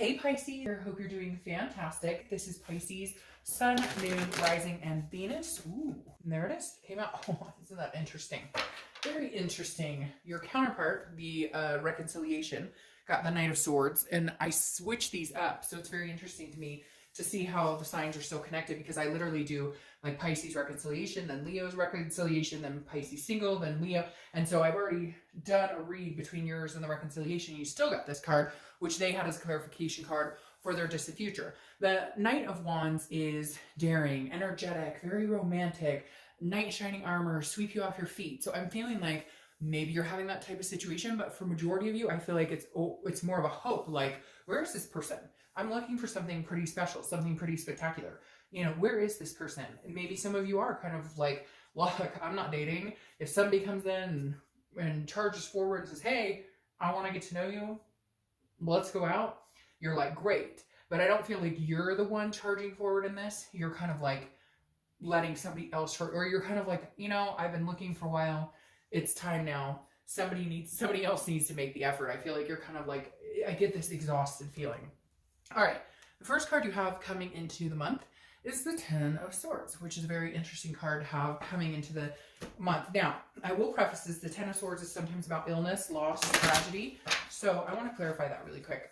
Hey Pisces, I hope you're doing fantastic. This is Pisces, Sun, Moon, Rising, and Venus. Ooh, and there it is. Came out. Oh, isn't that interesting? Very interesting. Your counterpart, the reconciliation, got the Knight of Swords, and I switched these up. So it's very interesting to me to see how the signs are still connected, because I literally do like Pisces reconciliation, then Leo's reconciliation, then Pisces single, then Leo. And so I've already done a read between yours and the reconciliation. You still got this card, which they had as a clarification card for their distant future. The Knight of Wands is daring, energetic, very romantic, knight in shining armor, sweep you off your feet. So I'm feeling like maybe you're having that type of situation, but for majority of you, I feel like it's more of a hope. Like, where is this person? I'm looking for something pretty special, something pretty spectacular. You know, where is this person? And maybe some of you are kind of like, look, I'm not dating. If somebody comes in and charges forward and says, hey, I want to get to know you, let's go out, you're like, great. But I don't feel like you're the one charging forward in this. You're kind of like letting somebody else charge, or you're kind of like, you know, I've been looking for a while. It's time now. Somebody else needs to make the effort. I feel like you're kind of like, I get this exhausted feeling. All right, the first card you have coming into the month is the Ten of Swords, which is a very interesting card to have coming into the month. Now, I will preface this, the Ten of Swords is sometimes about illness, loss, tragedy. So I want to clarify that really quick.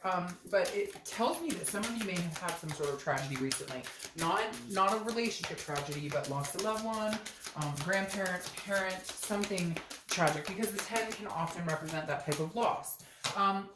But it tells me that some of you may have had some sort of tragedy recently. Not a relationship tragedy, but lost a loved one, grandparent, parent, something tragic, because the 10 can often represent that type of loss.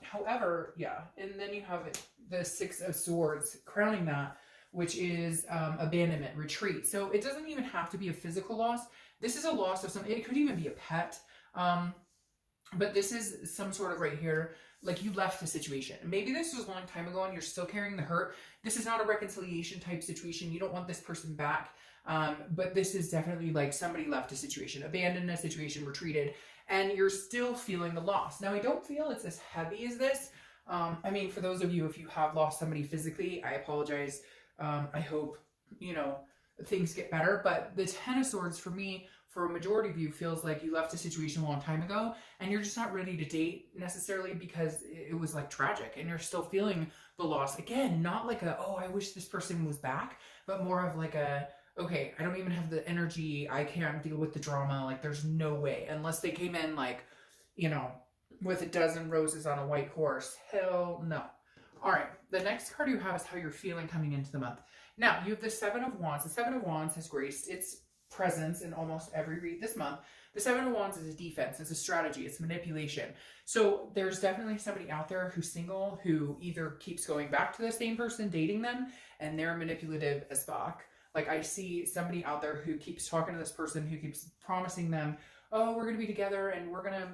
However, yeah, and then you have the Six of Swords crowning that, which is abandonment, retreat. So it doesn't even have to be a physical loss. This is a loss of something. It could even be a pet. But this is some sort of right here, like you left the situation. Maybe this was a long time ago and you're still carrying the hurt. This is not a reconciliation type situation. You don't want this person back. But this is definitely like somebody left a situation, abandoned a situation, retreated, and you're still feeling the loss. Now, I don't feel it's as heavy as this. I mean, for those of you, if you have lost somebody physically, I apologize. I hope, you know, things get better. But the Ten of Swords, for me, for a majority of you, feels like you left a situation a long time ago and you're just not ready to date necessarily because it was like tragic and you're still feeling the loss. Again, not like a, oh, I wish this person was back, but more of like a, okay, I don't even have the energy. I can't deal with the drama. Like, there's no way, unless they came in like, you know, with a dozen roses on a white horse. Hell no. All right, the next card you have is how you're feeling coming into the month. Now, you have the Seven of Wands. The Seven of Wands has graced its presence in almost every read this month. The Seven of Wands is a defense, it's a strategy, it's manipulation. So there's definitely somebody out there who's single who either keeps going back to the same person, dating them, and they're manipulative as fuck. Like, I see somebody out there who keeps talking to this person, who keeps promising them, oh, we're going to be together and we're going to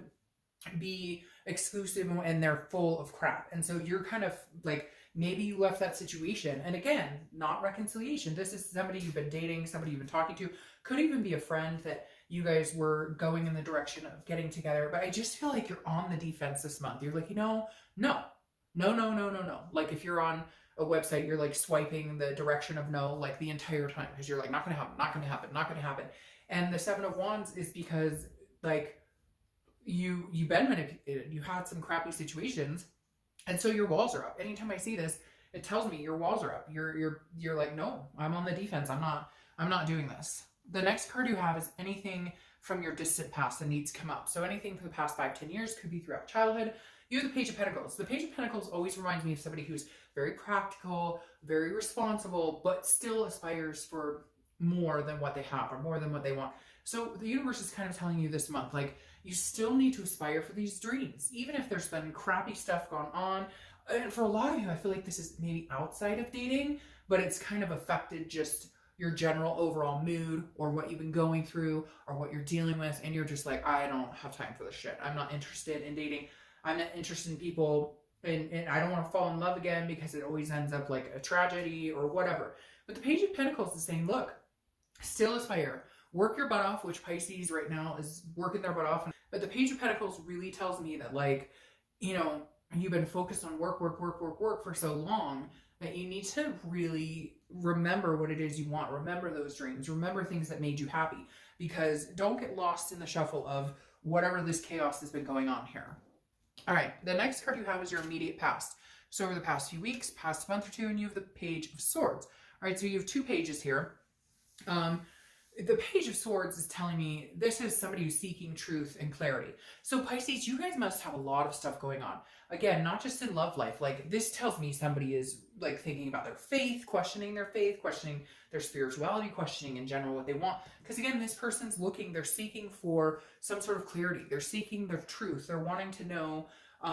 be exclusive, and they're full of crap. And so you're kind of like, maybe you left that situation. And again, not reconciliation. This is somebody you've been dating, somebody you've been talking to. Could even be a friend that you guys were going in the direction of getting together. But I just feel like you're on the defense this month. You're like, you know, no. Like, if you're on a website, you're like swiping the direction of no, like the entire time, because you're like, not going to happen, not going to happen, not going to happen. And the Seven of Wands is because, like, you've been manipulated. You had some crappy situations. And so your walls are up. Anytime I see this, it tells me your walls are up. You're like, no, I'm on the defense. I'm not doing this. The next card you have is anything from your distant past that needs to come up. So anything for the past 5-10 years, could be throughout childhood. You have the Page of Pentacles. The Page of Pentacles always reminds me of somebody who's very practical, very responsible, but still aspires for more than what they have or more than what they want. So the universe is kind of telling you this month, like, you still need to aspire for these dreams, even if there's been crappy stuff going on. And for a lot of you, I feel like this is maybe outside of dating, but it's kind of affected just your general overall mood or what you've been going through or what you're dealing with. And you're just like, I don't have time for this shit. I'm not interested in dating. I'm not interested in people. And I don't want to fall in love again because it always ends up like a tragedy or whatever. But the Page of Pentacles is saying, look, still aspire. Work your butt off, which Pisces right now is working their butt off. But the Page of Pentacles really tells me that, like, you know, you've been focused on work for so long that you need to really remember what it is you want. Remember those dreams. Remember things that made you happy. Because don't get lost in the shuffle of whatever this chaos has been going on here. All right, the next card you have is your immediate past. So over the past few weeks, past month or two, and you have the Page of Swords. All right, so you have two pages here. The Page of Swords is telling me this is somebody who's seeking truth and clarity. So Pisces, you guys must have a lot of stuff going on. Again, not just in love life. Like, this tells me somebody is like thinking about their faith, questioning their spirituality, questioning in general what they want. Because again, this person's looking, they're seeking for some sort of clarity. They're seeking their truth. They're wanting to know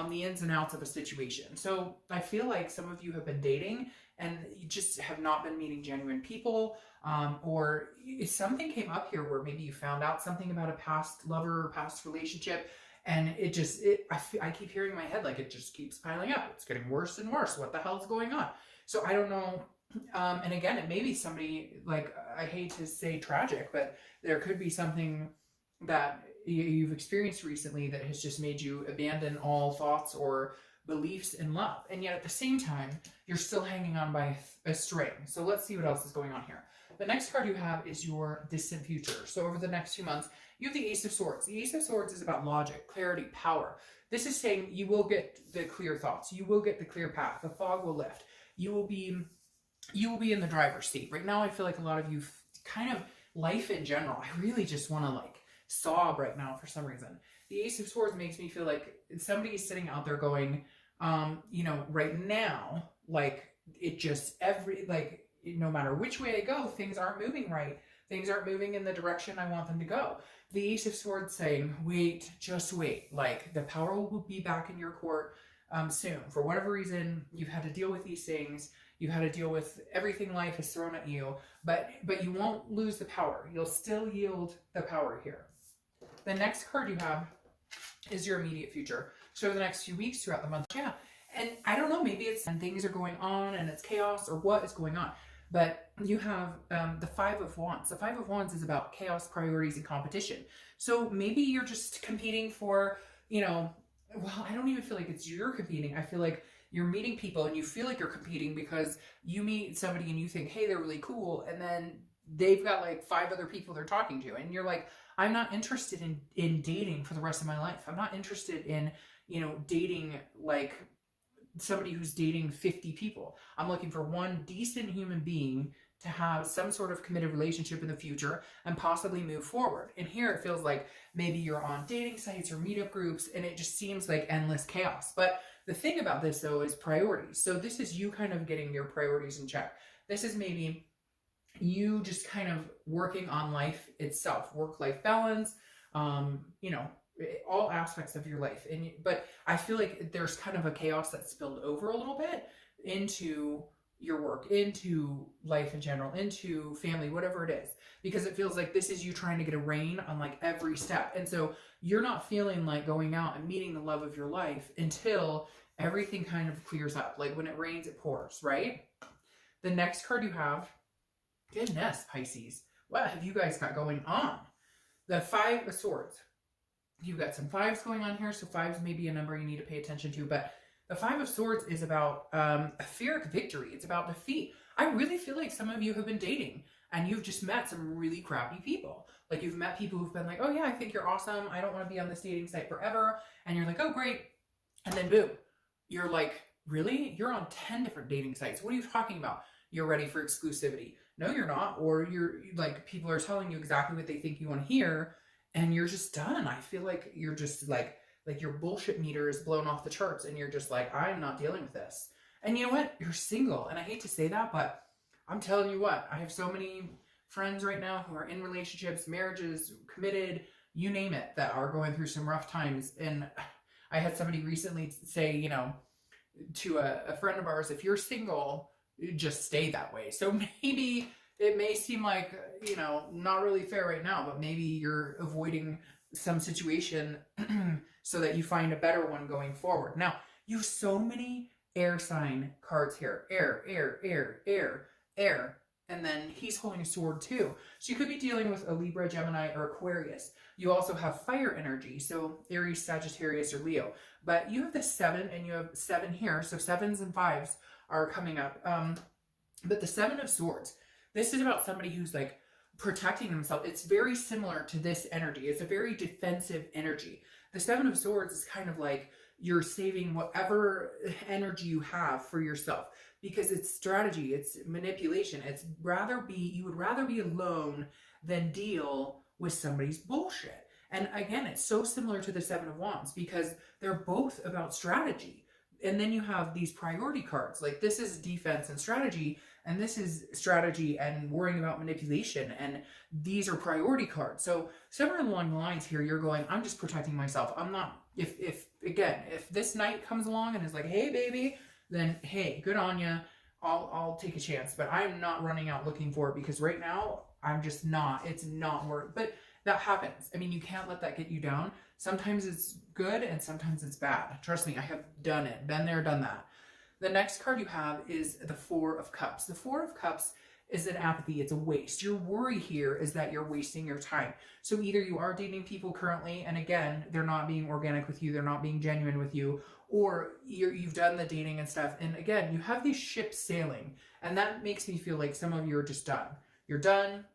the ins and outs of a situation. So I feel like some of you have been dating and you just have not been meeting genuine people, or if something came up here where maybe you found out something about a past lover or past relationship, and I keep hearing in my head like it just keeps piling up. It's getting worse and worse. What the hell's going on? So I don't know. And again, it may be somebody, like, I hate to say tragic, but there could be something that you've experienced recently that has just made you abandon all thoughts or beliefs in love. And yet at the same time, you're still hanging on by a string. So let's see what else is going on here. The next card you have is your distant future. So over the next few months, you have the Ace of Swords. The Ace of Swords is about logic, clarity, power. This is saying you will get the clear thoughts. You will get the clear path. The fog will lift. You will be in the driver's seat. Right now, I feel like a lot of you kind of life in general. I really just want to like sob right now for some reason. The Ace of Swords makes me feel like somebody is sitting out there going, you know, right now, like it just no matter which way I go, things aren't moving right. Things aren't moving in the direction I want them to go. The Ace of Swords saying, wait, just wait. Like the power will be back in your court soon. For whatever reason, you've had to deal with these things. You've had to deal with everything life has thrown at you, but you won't lose the power. You'll still yield the power here. The next card you have is your immediate future. So the next few weeks throughout the month. Yeah. And I don't know, maybe it's and things are going on and it's chaos or what is going on. But you have the Five of Wands. The Five of Wands is about chaos, priorities, and competition. So maybe you're just competing for, you know, well, I don't even feel like it's you're competing. I feel like you're meeting people and you feel like you're competing because you meet somebody and you think, hey, they're really cool. And then they've got like 5 other people they're talking to. And you're like, I'm not interested in dating for the rest of my life. I'm not interested in, you know, dating like somebody who's dating 50 people. I'm looking for one decent human being to have some sort of committed relationship in the future and possibly move forward. And here it feels like maybe you're on dating sites or meetup groups and it just seems like endless chaos. But the thing about this though is priorities. So this is you kind of getting your priorities in check. This is maybe you just kind of working on life itself, work-life balance, you know, all aspects of your life. But I feel like there's kind of a chaos that spilled over a little bit into your work, into life in general, into family, whatever it is, because it feels like this is you trying to get a rein on like every step. And so you're not feeling like going out and meeting the love of your life until everything kind of clears up. Like when it rains, it pours, right? The next card you have, goodness, Pisces, what have you guys got going on? The Five of Swords. You've got some 5s going on here. So 5s may be a number you need to pay attention to, but the Five of Swords is about a Pyrrhic victory. It's about defeat. I really feel like some of you have been dating and you've just met some really crappy people. Like you've met people who've been like, oh yeah, I think you're awesome. I don't want to be on this dating site forever. And you're like, oh great. And then boom, you're like, really? You're on 10 different dating sites. What are you talking about? You're ready for exclusivity. No, you're not. Or you're like, people are telling you exactly what they think you want to hear and you're just done. I feel like you're just like your bullshit meter is blown off the charts and you're just like, I'm not dealing with this. And you know what? You're single. And I hate to say that, but I'm telling you what, I have so many friends right now who are in relationships, marriages, committed, you name it, that are going through some rough times. And I had somebody recently say, you know, to a friend of ours, if you're single, just stay that way. So maybe it may seem like, you know, not really fair right now, but maybe you're avoiding some situation so that you find a better one going forward. Now, you have so many air sign cards here. Air, air, air, air, air. And then he's holding a sword too. So you could be dealing with a Libra, Gemini, or Aquarius. You also have fire energy. So Aries, Sagittarius, or Leo. But you have the 7 and you have 7 here. So 7s and 5s are coming up. But the 7 of Swords, this is about somebody who's like protecting themselves. It's very similar to this energy. It's a very defensive energy. The 7 of Swords is kind of like you're saving whatever energy you have for yourself, because it's strategy, it's manipulation. You would rather be alone than deal with somebody's bullshit. And again, it's so similar to the Seven of Wands because they're both about strategy. And then you have these priority cards. Like this is defense and strategy, and this is strategy and worrying about manipulation. And these are priority cards. So somewhere along the lines here, you're going, I'm just protecting myself. I'm not, if this knight comes along and is like, hey baby, then hey, good on ya. I'll take a chance, but I'm not running out looking for it because right now I'm just not, it's not worth, but that happens. I mean, you can't let that get you down. Sometimes it's good and sometimes it's bad. Trust me, I have done it, been there, done that. The next card you have is the Four of Cups. The Four of Cups is an apathy, it's a waste. Your worry here is that you're wasting your time. So either you are dating people currently, and again, they're not being organic with you, they're not being genuine with you, or you've done the dating and stuff, and again, you have these ships sailing, and that makes me feel like some of you are just done. You're done,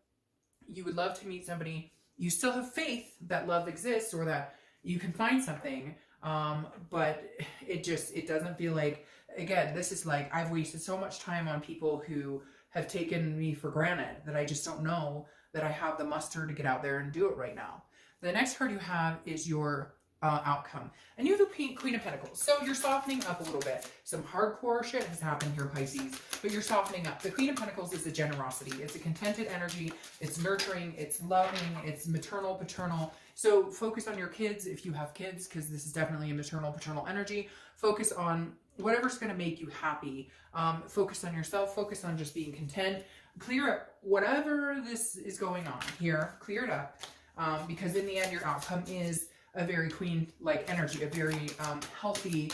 you would love to meet somebody, you still have faith that love exists or that you can find something, but it doesn't feel like, again, this is like, I've wasted so much time on people who have taken me for granted that I just don't know that I have the muster to get out there and do it right now. The next card you have is your outcome. And you have the Queen of Pentacles. So you're softening up a little bit. Some hardcore shit has happened here, Pisces, but you're softening up. The Queen of Pentacles is a generosity. It's a contented energy. It's nurturing. It's loving. It's maternal, paternal. So focus on your kids if you have kids, because this is definitely a maternal, paternal energy. Focus on whatever's going to make you happy. Focus on yourself. Focus on just being content. Clear up whatever this is going on here. Clear it up, because in the end, your outcome is a very queen-like energy, a very healthy,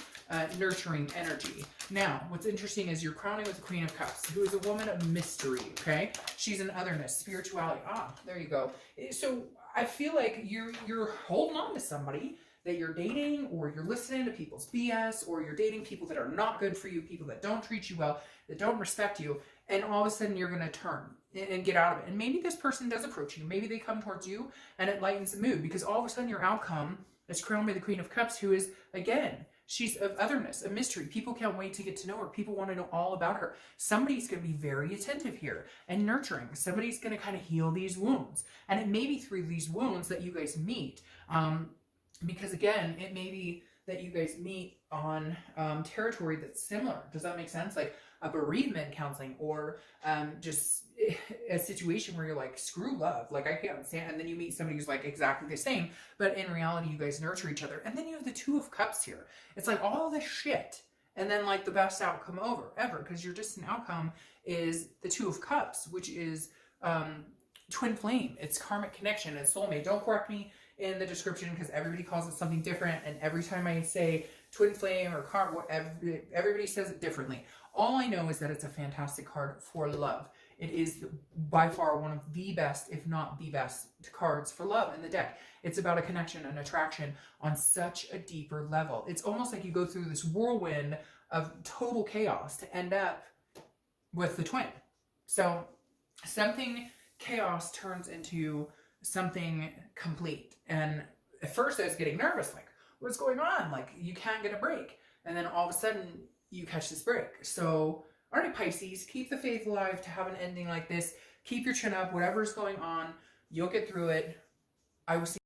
nurturing energy. Now, what's interesting is you're crowning with the Queen of Cups, who is a woman of mystery, okay? She's an otherness, spirituality. Ah, there you go. So I feel like you're holding on to somebody that you're dating, or you're listening to people's BS, or you're dating people that are not good for you, people that don't treat you well, that don't respect you, and all of a sudden you're going to turn and get out of it. And maybe this person does approach you. Maybe they come towards you and it lightens the mood, because all of a sudden your outcome is crowned by the Queen of Cups, who is, again, she's of otherness, a mystery. People can't wait to get to know her. People want to know all about her. Somebody's going to be very attentive here and nurturing. Somebody's going to kind of heal these wounds. And it may be through these wounds that you guys meet. Because again, it may be that you guys meet on territory that's similar. Does that make sense? Like a bereavement counseling, or just a situation where you're like, screw love, like I can't stand, and then you meet somebody who's like exactly the same, but in reality you guys nurture each other. And then you have the Two of Cups here. It's like all this shit, and then like the best outcome ever, because your distant outcome is the Two of Cups, which is twin flame. It's karmic connection. It's soulmate. Don't correct me in the description, because everybody calls it something different, and every time I say twin flame or karma, everybody says it differently. All I know is that it's a fantastic card for love. It is by far one of the best, if not the best, cards for love in the deck. It's about a connection, an attraction on such a deeper level. It's almost like you go through this whirlwind of total chaos to end up with the twin. So something chaos turns into something complete. And at first I was getting nervous, like, what's going on? Like, you can't get a break. And then all of a sudden you catch this break. So, all right, Pisces, keep the faith alive to have an ending like this. Keep your chin up, whatever's going on, you'll get through it. I will see